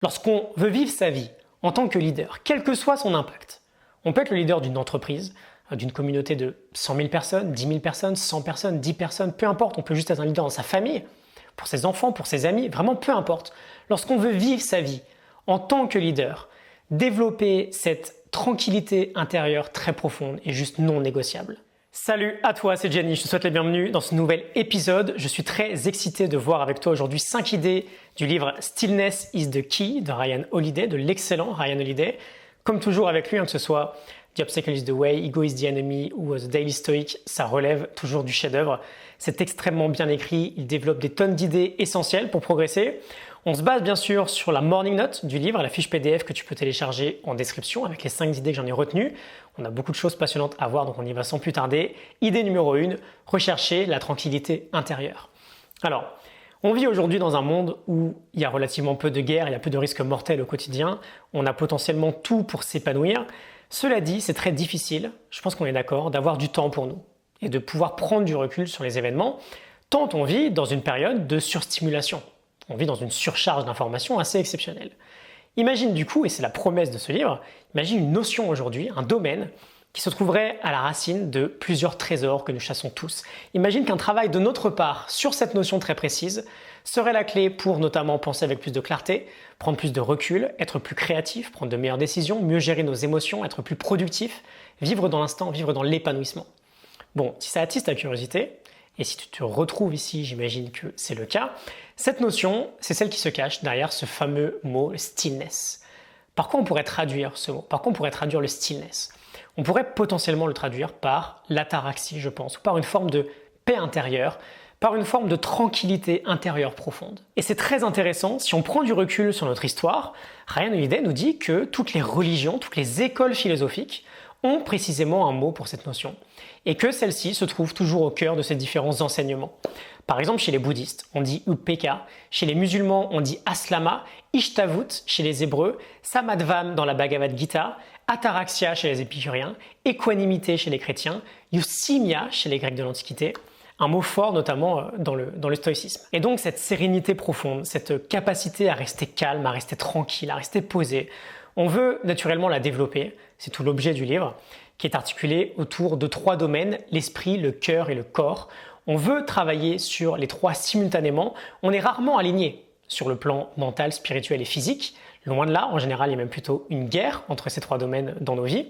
Lorsqu'on veut vivre sa vie en tant que leader, quel que soit son impact, on peut être le leader d'une entreprise, d'une communauté de 100 000 personnes, 10 000 personnes, 100 personnes, 10 personnes, peu importe, on peut juste être un leader dans sa famille, pour ses enfants, pour ses amis, vraiment peu importe. Lorsqu'on veut vivre sa vie en tant que leader, développer cette tranquillité intérieure très profonde et juste non négociable. Salut à toi, c'est Jenny, je te souhaite la bienvenue dans ce nouvel épisode. Je suis très excité de voir avec toi aujourd'hui 5 idées du livre Stillness is the Key de Ryan Holiday, de l'excellent Ryan Holiday. Comme toujours avec lui, que ce soit The Obstacle is the Way, Ego is the Enemy ou The Daily Stoic, ça relève toujours du chef-d'œuvre. C'est extrêmement bien écrit, il développe des tonnes d'idées essentielles pour progresser. On se base bien sûr sur la morning note du livre, la fiche PDF que tu peux télécharger en description avec les 5 idées que j'en ai retenues. On a beaucoup de choses passionnantes à voir, donc on y va sans plus tarder. Idée numéro 1, rechercher la tranquillité intérieure. Alors, on vit aujourd'hui dans un monde où il y a relativement peu de guerres, il y a peu de risques mortels au quotidien. On a potentiellement tout pour s'épanouir. Cela dit, c'est très difficile, je pense qu'on est d'accord, d'avoir du temps pour nous et de pouvoir prendre du recul sur les événements, tant on vit dans une période de surstimulation. On vit dans une surcharge d'informations assez exceptionnelle. Imagine du coup, et c'est la promesse de ce livre, imagine une notion aujourd'hui, un domaine qui se trouverait à la racine de plusieurs trésors que nous chassons tous. Imagine qu'un travail de notre part sur cette notion très précise serait la clé pour notamment penser avec plus de clarté, prendre plus de recul, être plus créatif, prendre de meilleures décisions, mieux gérer nos émotions, être plus productif, vivre dans l'instant, vivre dans l'épanouissement. Bon, si ça attise ta curiosité, et si tu te retrouves ici, j'imagine que c'est le cas, cette notion, c'est celle qui se cache derrière ce fameux mot stillness. Par quoi on pourrait traduire ce mot? Par quoi on pourrait traduire le stillness? On pourrait potentiellement le traduire par l'ataraxie, je pense, ou par une forme de paix intérieure, par une forme de tranquillité intérieure profonde. Et c'est très intéressant, si on prend du recul sur notre histoire, Ryan Holiday nous dit que toutes les religions, toutes les écoles philosophiques ont précisément un mot pour cette notion, et que celle-ci se trouve toujours au cœur de ces différents enseignements. Par exemple, chez les bouddhistes, on dit Upekkha, chez les musulmans, on dit Aslama, Ishtavut chez les hébreux, Samadvam dans la Bhagavad Gita, Ataraxia chez les épicuriens, équanimité chez les chrétiens, Euthymia chez les grecs de l'Antiquité, un mot fort notamment dans le stoïcisme. Et donc cette sérénité profonde, cette capacité à rester calme, à rester tranquille, à rester posé, on veut naturellement la développer, c'est tout l'objet du livre, qui est articulé autour de 3 domaines, l'esprit, le cœur et le corps. On veut travailler sur les 3 simultanément, on est rarement aligné sur le plan mental, spirituel et physique. Loin de là, en général, il y a même plutôt une guerre entre ces 3 domaines dans nos vies.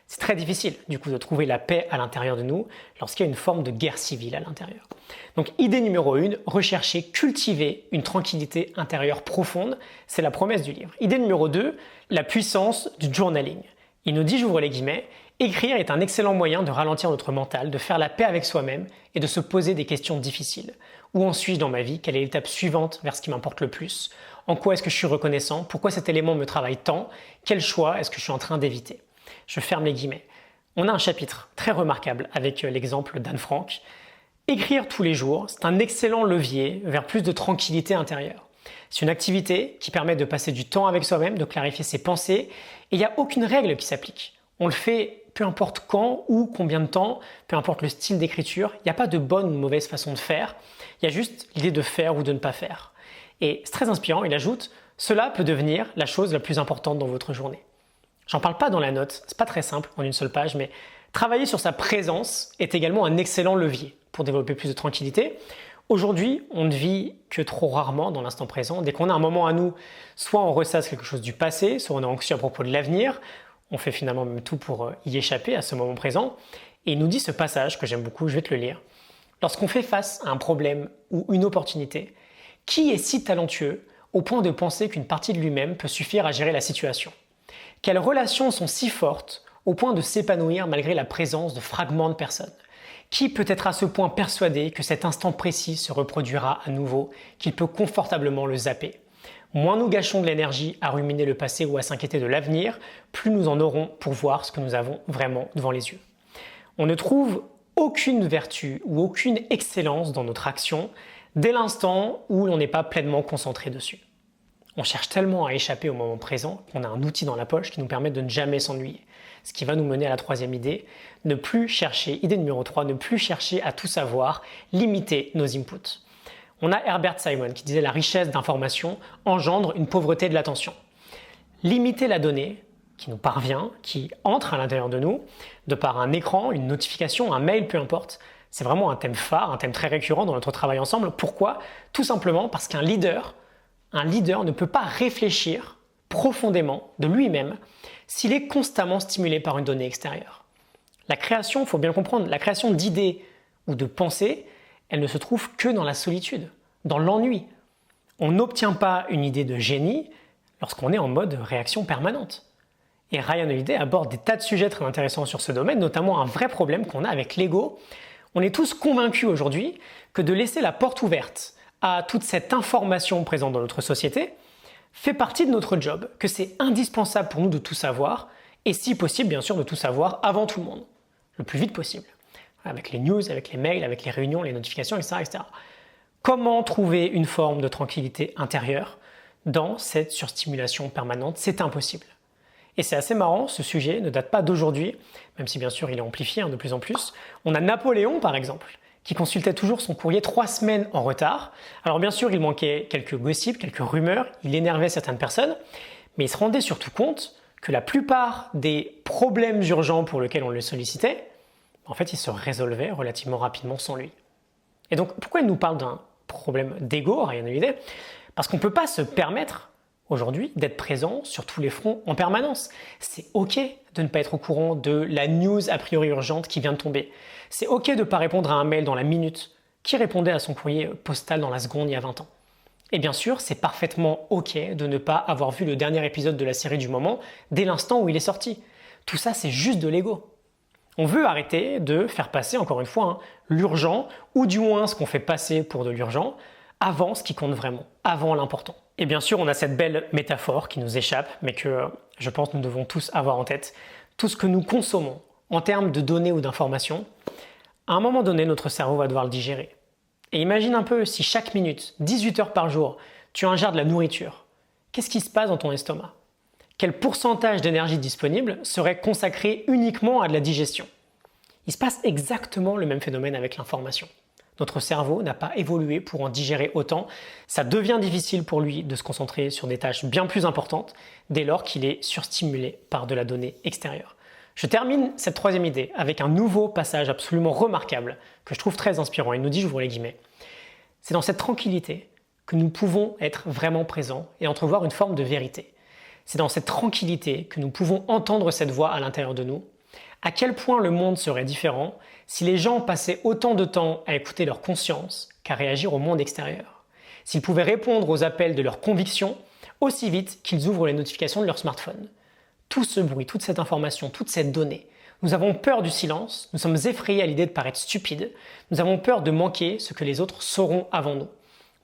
C'est très difficile, du coup, de trouver la paix à l'intérieur de nous lorsqu'il y a une forme de guerre civile à l'intérieur. Donc, idée numéro 1, rechercher, cultiver une tranquillité intérieure profonde, c'est la promesse du livre. Idée numéro 2, la puissance du journaling. Il nous dit, j'ouvre les guillemets, écrire est un excellent moyen de ralentir notre mental, de faire la paix avec soi-même et de se poser des questions difficiles. Où en suis-je dans ma vie? Quelle est l'étape suivante vers ce qui m'importe le plus? En quoi est-ce que je suis reconnaissant? Pourquoi cet élément me travaille tant? Quel choix est-ce que je suis en train d'éviter? Je ferme les guillemets. On a un chapitre très remarquable avec l'exemple d'Anne Frank. Écrire tous les jours, c'est un excellent levier vers plus de tranquillité intérieure. C'est une activité qui permet de passer du temps avec soi-même, de clarifier ses pensées, et il n'y a aucune règle qui s'applique. On le fait peu importe quand ou combien de temps, peu importe le style d'écriture, il n'y a pas de bonne ou de mauvaise façon de faire, il y a juste l'idée de faire ou de ne pas faire. Et c'est très inspirant, il ajoute, cela peut devenir la chose la plus importante dans votre journée. J'en parle pas dans la note, c'est pas très simple en une seule page, mais travailler sur sa présence est également un excellent levier pour développer plus de tranquillité. Aujourd'hui, on ne vit que trop rarement dans l'instant présent. Dès qu'on a un moment à nous, soit on ressasse quelque chose du passé, soit on est anxieux à propos de l'avenir. On fait finalement même tout pour y échapper à ce moment présent. Et il nous dit ce passage que j'aime beaucoup, je vais te le lire. Lorsqu'on fait face à un problème ou une opportunité, qui est si talentueux au point de penser qu'une partie de lui-même peut suffire à gérer la situation? Quelles relations sont si fortes au point de s'épanouir malgré la présence de fragments de personnes? Qui peut être à ce point persuadé que cet instant précis se reproduira à nouveau, qu'il peut confortablement le zapper? Moins nous gâchons de l'énergie à ruminer le passé ou à s'inquiéter de l'avenir, plus nous en aurons pour voir ce que nous avons vraiment devant les yeux. On ne trouve aucune vertu ou aucune excellence dans notre action dès l'instant où l'on n'est pas pleinement concentré dessus. On cherche tellement à échapper au moment présent qu'on a un outil dans la poche qui nous permet de ne jamais s'ennuyer. Ce qui va nous mener à la 3e idée, ne plus chercher, idée numéro 3, ne plus chercher à tout savoir, limiter nos inputs. On a Herbert Simon qui disait la richesse d'information engendre une pauvreté de l'attention. Limiter la donnée qui nous parvient, qui entre à l'intérieur de nous, de par un écran, une notification, un mail, peu importe, c'est vraiment un thème phare, un thème très récurrent dans notre travail ensemble. Pourquoi ? Tout simplement parce qu'un leader ne peut pas réfléchir profondément de lui-même s'il est constamment stimulé par une donnée extérieure. La création, il faut bien comprendre, la création d'idées ou de pensées, elle ne se trouve que dans la solitude, dans l'ennui. On n'obtient pas une idée de génie lorsqu'on est en mode réaction permanente. Et Ryan Holiday aborde des tas de sujets très intéressants sur ce domaine, notamment un vrai problème qu'on a avec l'ego. On est tous convaincus aujourd'hui que de laisser la porte ouverte à toute cette information présente dans notre société fait partie de notre job, que c'est indispensable pour nous de tout savoir, et si possible, bien sûr, de tout savoir avant tout le monde, le plus vite possible, avec les news, avec les mails, avec les réunions, les notifications, etc., etc. Comment trouver une forme de tranquillité intérieure dans cette surstimulation permanente ? C'est impossible. Et c'est assez marrant, ce sujet ne date pas d'aujourd'hui, même si bien sûr il est amplifié de plus en plus. On a Napoléon par exemple, qui consultait toujours son courrier 3 semaines en retard. Alors bien sûr il manquait quelques gossips, quelques rumeurs, il énervait certaines personnes, mais il se rendait surtout compte que la plupart des problèmes urgents pour lesquels on le sollicitait, en fait ils se résolvaient relativement rapidement sans lui. Et donc pourquoi il nous parle d'un problème d'ego, Ryan Holiday ? Parce qu'on ne peut pas se permettre aujourd'hui d'être présent sur tous les fronts en permanence. C'est ok de ne pas être au courant de la news a priori urgente qui vient de tomber. C'est ok de ne pas répondre à un mail dans la minute. Qui répondait à son courrier postal dans la seconde il y a 20 ans ? Et bien sûr, c'est parfaitement ok de ne pas avoir vu le dernier épisode de la série du moment dès l'instant où il est sorti. Tout ça, c'est juste de l'ego. On veut arrêter de faire passer, encore une fois, l'urgent, ou du moins ce qu'on fait passer pour de l'urgent, avant ce qui compte vraiment, avant l'important. Et bien sûr, on a cette belle métaphore qui nous échappe, mais que je pense nous devons tous avoir en tête. Tout ce que nous consommons en termes de données ou d'informations, à un moment donné, notre cerveau va devoir le digérer. Et imagine un peu si chaque minute, 18 heures par jour, tu ingères de la nourriture. Qu'est-ce qui se passe dans ton estomac ? Quel pourcentage d'énergie disponible serait consacré uniquement à de la digestion ? Il se passe exactement le même phénomène avec l'information. Notre cerveau n'a pas évolué pour en digérer autant. Ça devient difficile pour lui de se concentrer sur des tâches bien plus importantes dès lors qu'il est surstimulé par de la donnée extérieure. Je termine cette troisième idée avec un nouveau passage absolument remarquable que je trouve très inspirant. Il nous dit, j'ouvre les guillemets, c'est dans cette tranquillité que nous pouvons être vraiment présents et entrevoir une forme de vérité. C'est dans cette tranquillité que nous pouvons entendre cette voix à l'intérieur de nous. À quel point le monde serait différent si les gens passaient autant de temps à écouter leur conscience qu'à réagir au monde extérieur. S'ils pouvaient répondre aux appels de leurs convictions aussi vite qu'ils ouvrent les notifications de leur smartphone. Tout ce bruit, toute cette information, toute cette donnée. Nous avons peur du silence, nous sommes effrayés à l'idée de paraître stupides, nous avons peur de manquer ce que les autres sauront avant nous.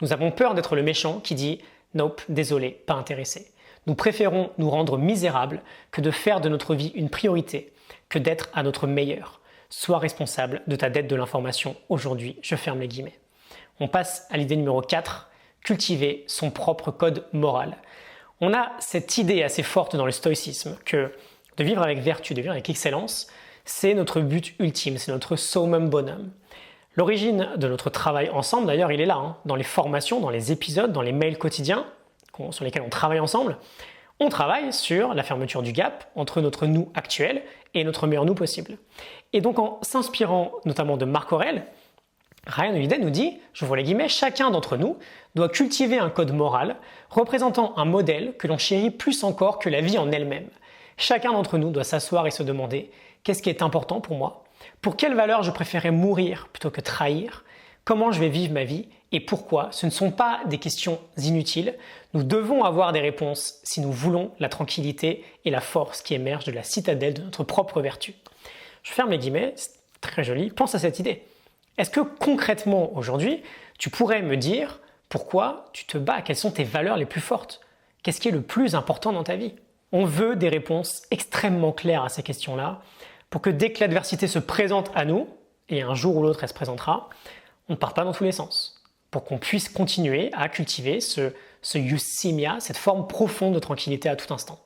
Nous avons peur d'être le méchant qui dit « Nope, désolé, pas intéressé ». Nous préférons nous rendre misérables que de faire de notre vie une priorité, que d'être à notre meilleur. Sois responsable de ta dette de l'information aujourd'hui, je ferme les guillemets. On passe à l'idée numéro 4, cultiver son propre code moral. On a cette idée assez forte dans le stoïcisme que de vivre avec vertu, de vivre avec excellence, c'est notre but ultime, c'est notre summum bonum. L'origine de notre travail ensemble, d'ailleurs, il est là, dans les formations, dans les épisodes, dans les mails quotidiens sur lesquels on travaille ensemble. On travaille sur la fermeture du gap entre notre nous actuel et notre meilleur nous possible. Et donc en s'inspirant notamment de Marc Aurèle, Ryan Holiday nous dit, j'ouvre les guillemets, chacun d'entre nous doit cultiver un code moral représentant un modèle que l'on chérit plus encore que la vie en elle-même. Chacun d'entre nous doit s'asseoir et se demander qu'est-ce qui est important pour moi, pour quelle valeur je préférais mourir plutôt que trahir, comment je vais vivre ma vie et pourquoi. Ce ne sont pas des questions inutiles. Nous devons avoir des réponses si nous voulons la tranquillité et la force qui émergent de la citadelle de notre propre vertu. Je ferme les guillemets, c'est très joli. Pense à cette idée. Est-ce que concrètement aujourd'hui, tu pourrais me dire pourquoi tu te bats? Quelles sont tes valeurs les plus fortes? Qu'est-ce qui est le plus important dans ta vie? On veut des réponses extrêmement claires à ces questions-là pour que dès que l'adversité se présente à nous, et un jour ou l'autre elle se présentera, on ne parte pas dans tous les sens. Pour qu'on puisse continuer à cultiver ce euthymia, cette forme profonde de tranquillité à tout instant.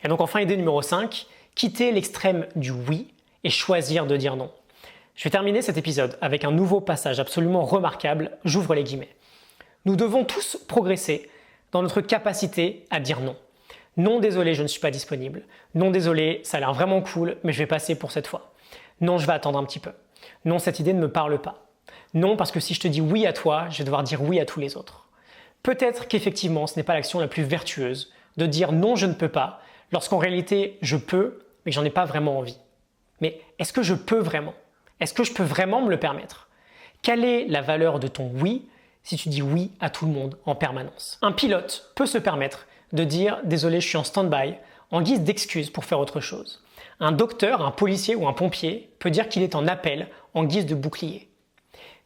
Et donc enfin, idée numéro 5, quitter l'extrême du oui et choisir de dire non. Je vais terminer cet épisode avec un nouveau passage absolument remarquable, j'ouvre les guillemets. Nous devons tous progresser dans notre capacité à dire non. Non, désolé, je ne suis pas disponible. Non, désolé, ça a l'air vraiment cool, mais je vais passer pour cette fois. Non, je vais attendre un petit peu. Non, cette idée ne me parle pas. Non, parce que si je te dis oui à toi, je vais devoir dire oui à tous les autres. Peut-être qu'effectivement, ce n'est pas l'action la plus vertueuse de dire non, je ne peux pas, lorsqu'en réalité, je peux, mais que j'en ai pas vraiment envie. Mais est-ce que je peux vraiment? Est-ce que je peux vraiment me le permettre? Quelle est la valeur de ton oui si tu dis oui à tout le monde en permanence? Un pilote peut se permettre de dire « désolé, je suis en stand-by » en guise d'excuse pour faire autre chose. Un docteur, un policier ou un pompier peut dire qu'il est en appel en guise de bouclier.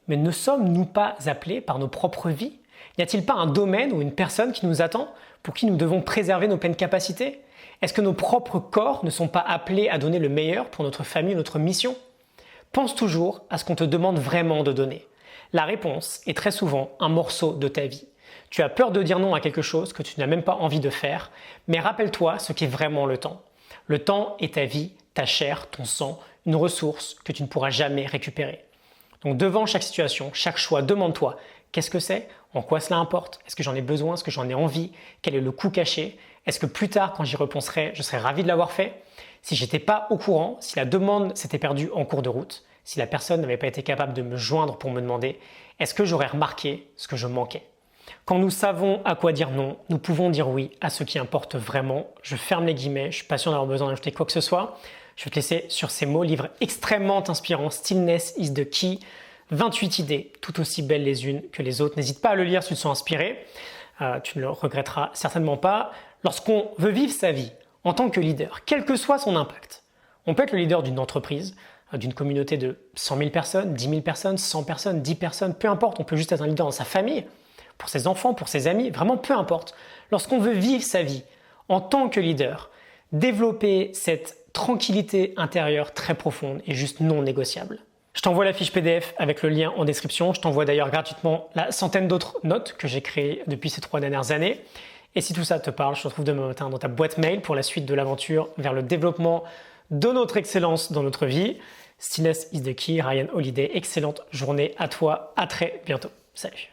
Mais ne sommes-nous pas appelés par nos propres vies? N'y a-t-il pas un domaine ou une personne qui nous attend pour qui nous devons préserver nos pleines capacités? Est-ce que nos propres corps ne sont pas appelés à donner le meilleur pour notre famille ou notre mission? Pense toujours à ce qu'on te demande vraiment de donner. La réponse est très souvent un morceau de ta vie. Tu as peur de dire non à quelque chose que tu n'as même pas envie de faire, mais rappelle-toi ce qu'est vraiment le temps. Le temps est ta vie, ta chair, ton sang, une ressource que tu ne pourras jamais récupérer. Donc devant chaque situation, chaque choix, demande-toi qu'est-ce que c'est? En quoi cela importe? Est-ce que j'en ai besoin? Est-ce que j'en ai envie? Quel est le coût caché? Est-ce que plus tard, quand j'y repenserai, je serai ravi de l'avoir fait? Si j'étais pas au courant, si la demande s'était perdue en cours de route, si la personne n'avait pas été capable de me joindre pour me demander, est-ce que j'aurais remarqué ce que je manquais? Quand nous savons à quoi dire non, nous pouvons dire oui à ce qui importe vraiment. Je ferme les guillemets, je suis pas sûr d'avoir besoin d'ajouter quoi que ce soit. Je vais te laisser sur ces mots, livre extrêmement inspirant, Stillness is the key. 28 idées, tout aussi belles les unes que les autres. N'hésite pas à le lire si tu te sens inspiré. Tu ne le regretteras certainement pas. Lorsqu'on veut vivre sa vie en tant que leader, quel que soit son impact, on peut être le leader d'une entreprise, d'une communauté de 100 000 personnes, 10 000 personnes, 100 personnes, 10 personnes, peu importe. On peut juste être un leader dans sa famille, pour ses enfants, pour ses amis, vraiment peu importe. Lorsqu'on veut vivre sa vie en tant que leader, développer cette tranquillité intérieure très profonde est juste non négociable. Je t'envoie la fiche PDF avec le lien en description. Je t'envoie d'ailleurs gratuitement la centaine d'autres notes que j'ai créées depuis ces 3 dernières années. Et si tout ça te parle, je te retrouve demain matin dans ta boîte mail pour la suite de l'aventure vers le développement de notre excellence dans notre vie. Stillness is the key, Ryan Holiday. Excellente journée à toi. À très bientôt. Salut.